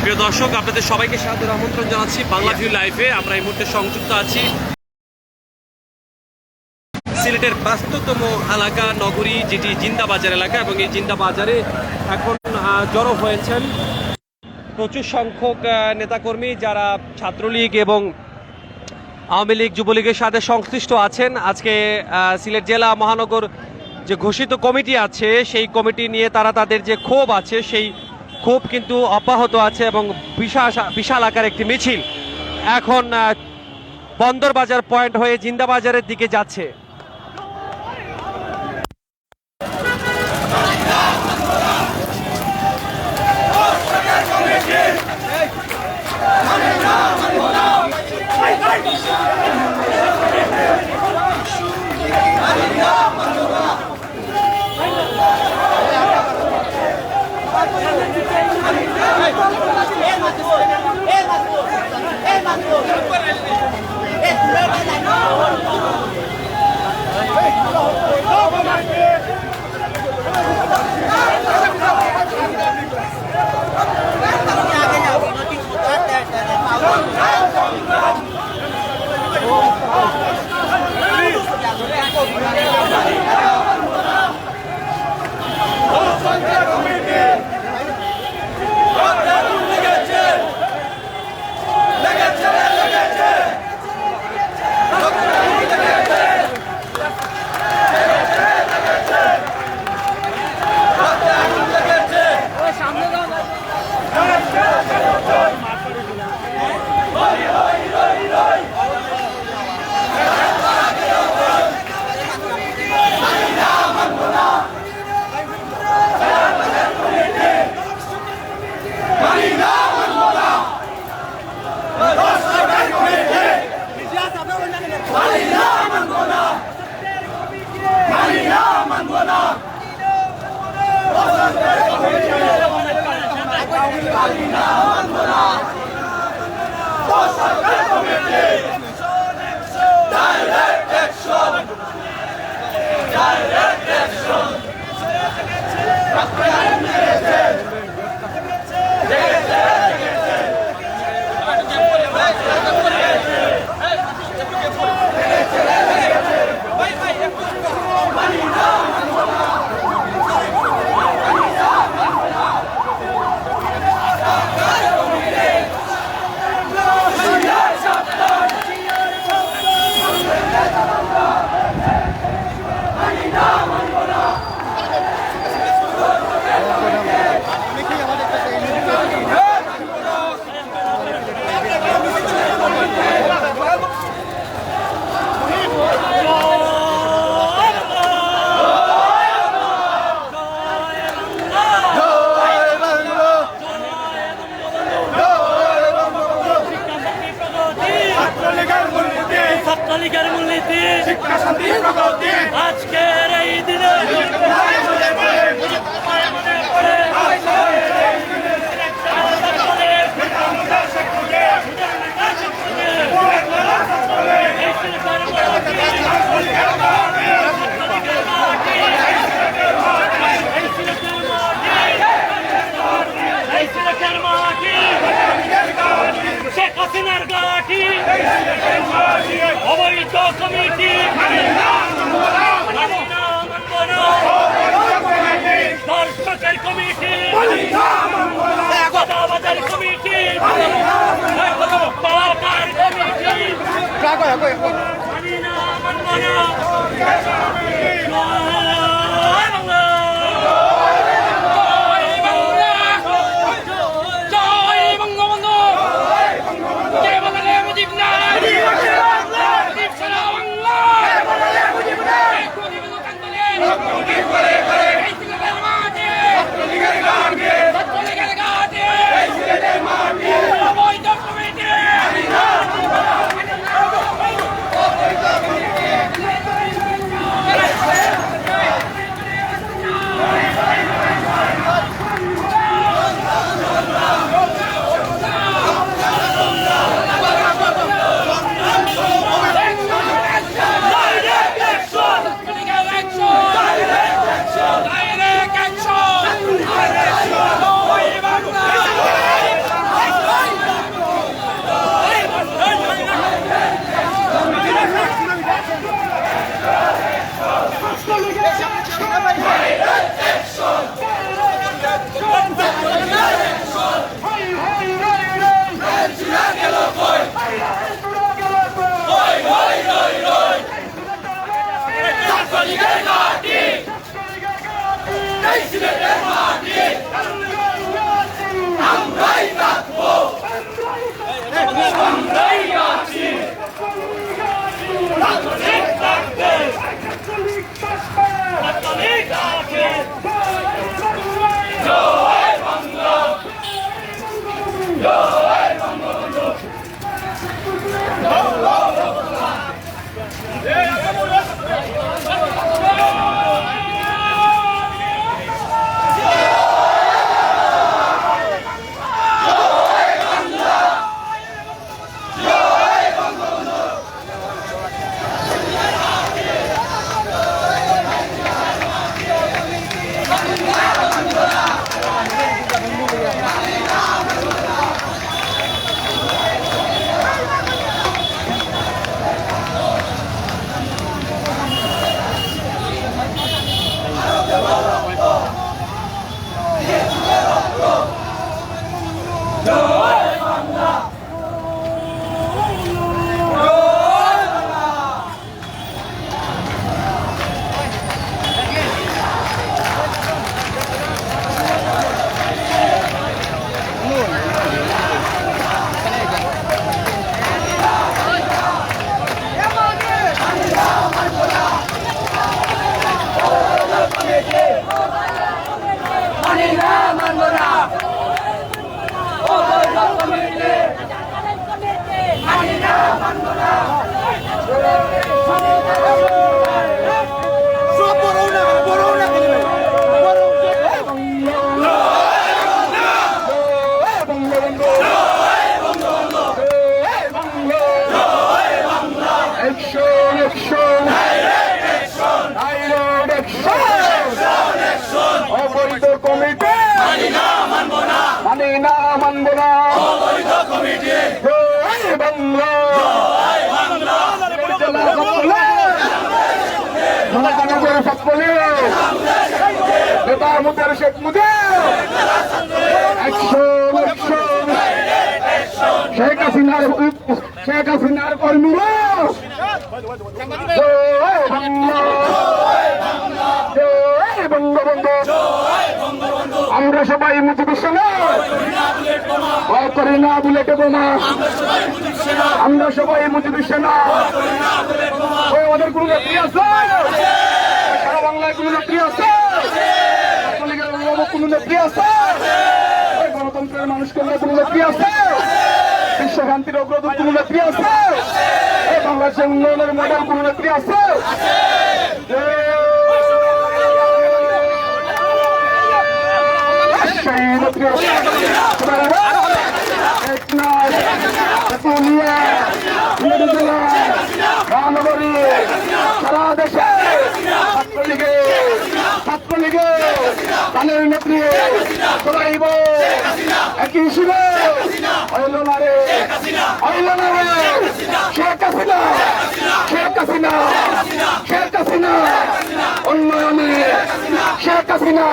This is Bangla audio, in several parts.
প্রিয় দর্শক, আপনাদের সবাইকে সাদর আমন্ত্রণ জানাচ্ছি বাংলা ভিউ লাইভে। আমরা এই মুহূর্তে সংযুক্ত আছি সিলেটের ব্যস্ততম এলাকা নগরী, যেটি জিন্দাবাজার এলাকা, এবং এই জিন্দাবাজারে এখন জড়ো হয়েছেন প্রচুর সংখ্যক নেতাকর্মী, যারা ছাত্রলীগ এবং আওয়ামী লীগ যুবলীগের সাথে সংশ্লিষ্ট আছেন। আজকে সিলেট জেলা মহানগর যে ঘোষিত কমিটি আছে, সেই কমিটি নিয়ে তারা তাদের যে ক্ষোভ আছে, সেই ক্ষোভ কিন্তু অব্যাহত আছে এবং বিশাল আকার একটি মিছিল এখন বন্দরবাজার পয়েন্ট হয়ে জিন্দাবাজারের দিকে যাচ্ছে। আজকের এই দিনে শেখ হাসিনার ঘাঁটি অবৈধ কমিটি দর্শকের কমিটি বাজার কমিটি পাকার কমিটি অবৈধ কমিটি মানি না মানব না জয় বাংলা মহানগর সকলে নেতা মুদের শেখ মুদের শেখ হাসিনার কর্মীরা জয় বাংলা জয় বঙ্গবন্ধু আমরা সবাই মুজিবের সেনা ভয় করি না বুলেটে বোমা আমরা সবাই মুজিবের সেনা আমাদের কোন নেত্রী আছে সারা বাংলায় কোন নেত্রী আছে কোন নেত্রী আছে গণতন্ত্রের মানুষকে কোন নেত্রী আছে বিশ্ব শান্তির অগ্রদূত কোন নেত্রী আছে বাংলাদেশের উন্নয়নের মডেল কোন নেত্রী আছে মহানগরী সারা দেশে ছাত্রলীগে তাদের নেত্রী চলাইব একই সুরে হইল না রে হইল না রে শেখ হাসিনা শেখ হাসিনা শেখ হাসিনা উন্নয়নে শেখ হাসিনা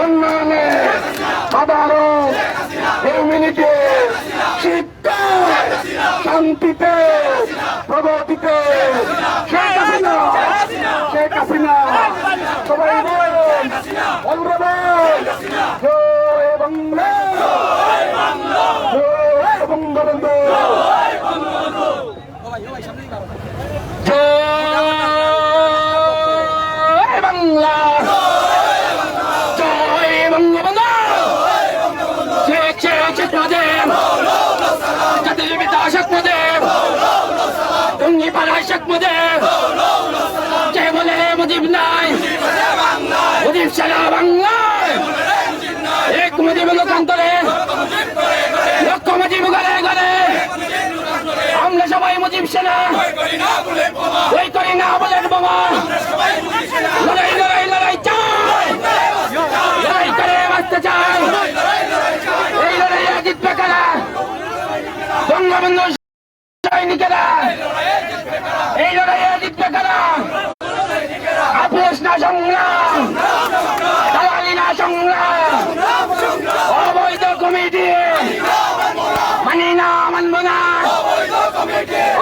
উন্নয়নে সাধারণ ইউনিটিতে শিক্ষা শান্তিতে প্রগতিতে শেখ হাসিনা শেখ হাসিনা সবাই বলুন জয় বাংলা জয় বঙ্গবন্ধু জয় বাংলা জয় বঙ্গবন্ধু শেখ শেখ মুজিব জাতির পিতা শেখ মুজিব টুঙ্গি পাড়ায় শেখ মুজিব যে বলে মুজিব নাই মুজিব সারা বাংলায় এক মুজিব লোকান্তরে লক্ষ মুজিব ঘরে ঘরে আমরা সবাই মুজিব সেনা ওই করি না বুলেট বোমা লড়াই লড়াই লড়াই চাই লড়াই করে বাঁচতে চাই এই লড়াইয়ে জিতবে কারা বঙ্গবন্ধু সৈনিকেরা এই লড়াইয়ে জিতবে কারা আপোষ না সংগ্রাম দালালি না সংগ্রাম অবৈধ কমিটি মানি না মানব না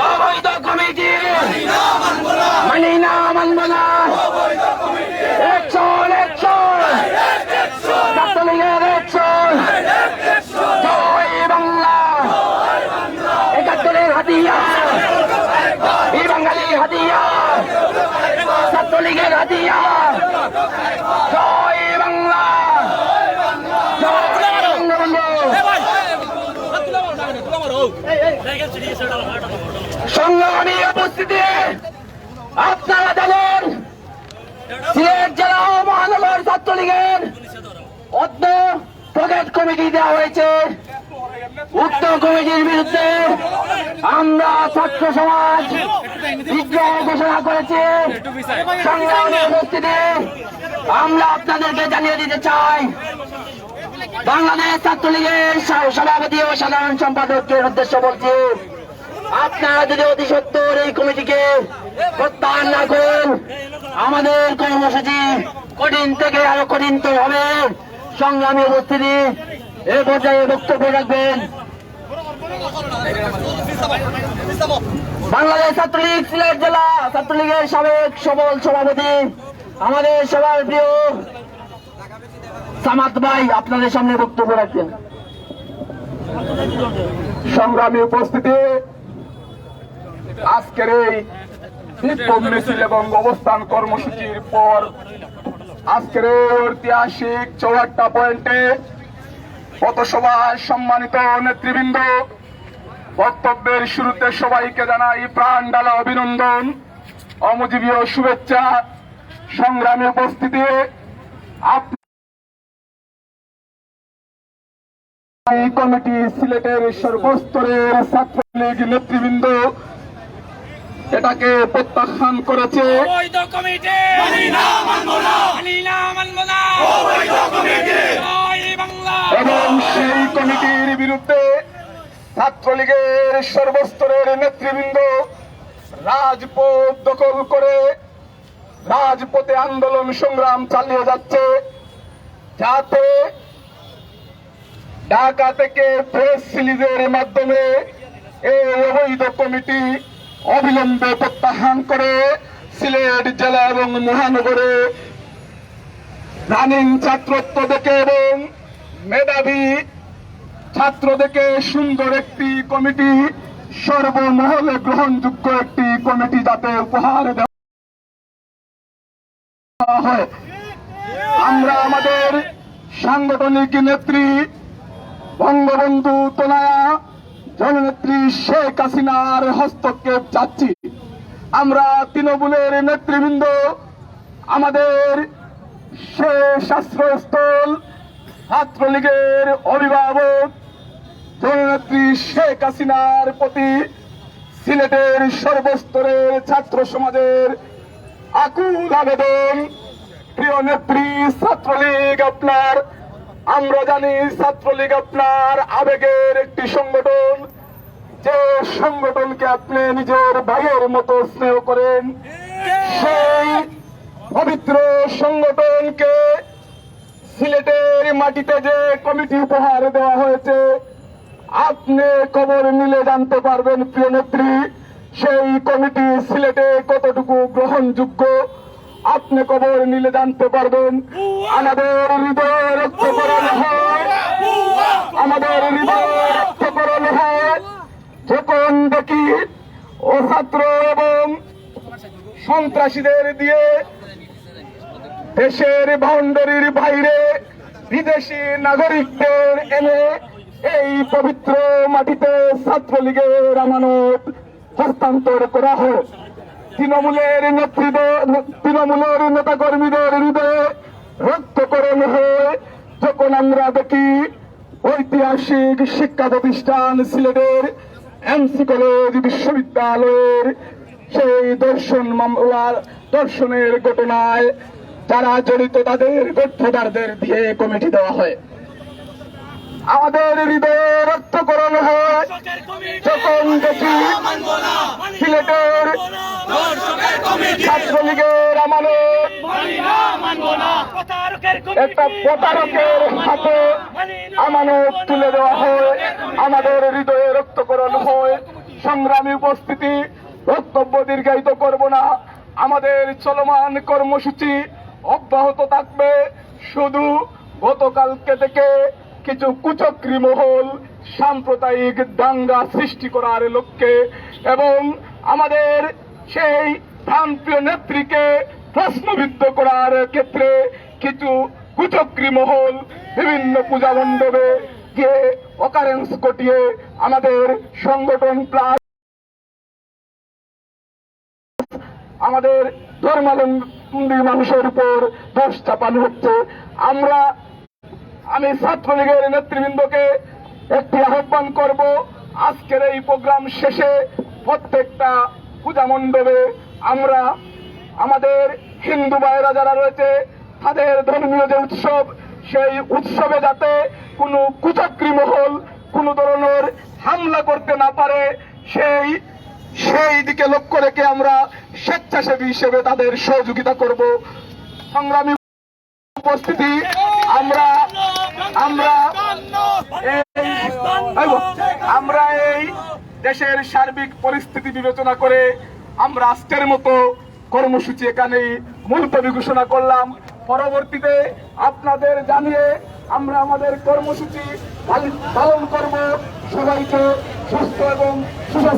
অবৈধ কমিটি মানি না মানব না একশন একশন ছাত্রলীগের একশন জয় বাংলা একাত্তরের হাতিয়ার এই বাঙালির হাতিয়ার ছাত্রলীগের হাতিয়ার জয় বাংলা জয় বঙ্গবন্ধু সংগ্রামী উপস্থিতি আপনারা জানেন সিলেট জেলা ও মহানগর ছাত্রলীগের অর্থ প্রগেট কমিটি দেওয়া হয়েছে উক্ত কমিটির বিরুদ্ধে আমরা ছাত্র সমাজ বিদ্রোহ ঘোষণা করেছি সংগ্রামী উপস্থিতি আমরা আপনাদেরকে জানিয়ে দিতে চাই বাংলাদেশ ছাত্রলীগের সভাপতি ও সাধারণ সম্পাদকের উদ্দেশ্য বলছি আপনারা যদি অতি সত্তর এই কমিটিকে প্রত্যাহার না করেন আমাদের কর্মসূচি কঠিন থেকে আরো কঠিনতর হবে সংগ্রামী উপস্থিতি এ পর্যায়ে বক্তব্য রাখবেন বাংলাদেশ ছাত্রলীগ সিলেট জেলা ছাত্রলীগের সাবেক সবল সভাপতি আমাদের সবার প্রিয় সামাদ ভাই আপনাদের সামনে বক্তব্য রাখবেন। সংগ্রামী উপস্থিতি, আজকের এই বিক্ষোভ মিছিল এবং অবস্থান কর্মসূচির পর আজকের ঐতিহাসিক 74 পয়েন্টে পথসভায় সম্মানিত নেতৃবৃন্দ, বক্তব্যের শুরুতে সবাইকে জানাই প্রাণ ঢালা অভিনন্দন, অমুজীবীয় শুভেচ্ছা। সংগ্রামী উপস্থিতি, এই কমিটি সিলেটের সর্বস্তরের ছাত্রলীগ নেতৃবৃন্দ এটাকে প্রত্যাখ্যান করেছে। অবৈধ কমিটি মানি না মানব না অবৈধ কমিটি জয় বাংলা। এবং সেই কমিটির বিরুদ্ধে ছাত্রলীগের সর্বস্তরের নেতৃবৃন্দ রাজপথ দখল করে রাজপথে আন্দোলন সংগ্রাম চালিয়ে যাচ্ছে, যাতে ঢাকা থেকে প্রেস রিলিজের মাধ্যমে এই অবৈধ কমিটি অবিলম্বে প্রত্যাখ্যান করে সিলেট জেলা এবং মহানগরে রানিং ছাত্রত্ব দেখে এবং মেধাবী ছাত্র দেখে সুন্দর একটি কমিটি, সর্বমহলে গ্রহণযোগ্য একটি কমিটি যাতে উপহার দেওয়া হয়। আমরা আমাদের সাংগঠনিক নেত্রী বঙ্গবন্ধু তোনায়া জননেত্রী শেখ হাসিনার হস্তক্ষেপ চাচ্ছি। আমরা তৃণমূলের নেতৃবৃন্দ আমাদের শেষ আশ্রয়স্থল ছাত্রলীগের অভিভাবক জননেত্রী শেখ হাসিনার প্রতি সিলেটের সর্বস্তরের ছাত্র সমাজের আকুল আবেদন। প্রিয় নেত্রী, ছাত্রলীগ আপনার, আমরা জানি ছাত্রলীগ আপনার আবেগের একটি সংগঠন, যে সংগঠনকে আপনি নিজের ভাইয়ের মতো স্নেহ করেন। সেই পবিত্র সংগঠনকে সিলেটের মাটিতে যে কমিটি উপহার দেওয়া হয়েছে, আপনি খবর নিলে জানতে পারবেন প্রিয় নেত্রী, সেই কমিটি সিলেটে কতটুকু গ্রহণযোগ্য আপনি খবর নিলে জানতে পারবেন। আমাদের হৃদয় রক্ত করানো হয়, আমাদের হৃদয় রক্ত করানো হয় যখন দেখি ও ছাত্র এবং সন্ত্রাসীদের দিয়ে দেশের বাউন্ডারির বাইরে বিদেশি নাগরিকদের এনে এই পবিত্র মাটিতে ছাত্রলীগের আমানত হস্তান্তর করা হয়। তৃণমূলের তৃণমূলের নেতা কর্মীদের হৃদয়ে রক্তকরণ হয়ে যখন আমরা দেখি ঐতিহাসিক শিক্ষা প্রতিষ্ঠান সিলেটের এমসি কলেজ বিশ্ববিদ্যালয়ের সেই দর্শনের ঘটনায় যারা জড়িত তাদের গর্ভধারদের দিয়ে কমিটি দেওয়া হয়, আমাদের হৃদয়ে রক্তকরণ হয় যখন দেখি সিলেটের ছাত্রলীগের আমানত একটা প্রতারকের হাতে আমানত তুলে দেওয়া হয়, আমাদের হৃদয়ে রক্তকরণ হয়। সংগ্রামী উপস্থিতি, বক্তব্য দীর্ঘায়িত করব না, আমাদের চলমান কর্মসূচি অব্যাহত থাকবে। শুধু গতকালকে থেকে কিছু কুচক্রী মহল সাম্প্রদায়িক দাঙ্গা সৃষ্টি করার লক্ষ্যে এবং আমাদের সেই প্রাণপ্রিয় নেত্রীকে প্রশ্নবিদ্ধ করার ক্ষেত্রে কিছু কুচক্রী মহল বিভিন্ন পূজা মণ্ডপে গিয়ে অকারেন্স ঘটিয়ে আমাদের সংগঠন প্লাস আমাদের ধর্মাবলম্বী মানুষের উপর দোষ চাপানো হচ্ছে। আমি ছাত্রলীগের নেতৃবৃন্দকে একটি আহ্বান করব, আজকের এই প্রোগ্রাম শেষে প্রত্যেকটা পূজা মণ্ডপে আমরা আমাদের হিন্দু ভাইয়েরা যারা রয়েছে তাদের ধর্মীয় যে উৎসব, সেই উৎসবে যাতে কোনো কুচক্রী মহল কোনো ধরনের হামলা করতে না পারে সেই দিকে লক্ষ্য রেখে আমরা স্বেচ্ছাসেবী হিসেবে তাদের সহযোগিতা করব। সংগ্রামী উপস্থিতি, আমরা আমরা এই দেশের সার্বিক পরিস্থিতি বিবেচনা করে আমরা আজকের মতো কর্মসূচি এখানেই মুলতবি ঘোষণা করলাম। পরবর্তীতে আপনাদের জানিয়ে আমরা আমাদের কর্মসূচি পালন করব। সবাইকে সুস্থ এবং সুস্বাস্থ্য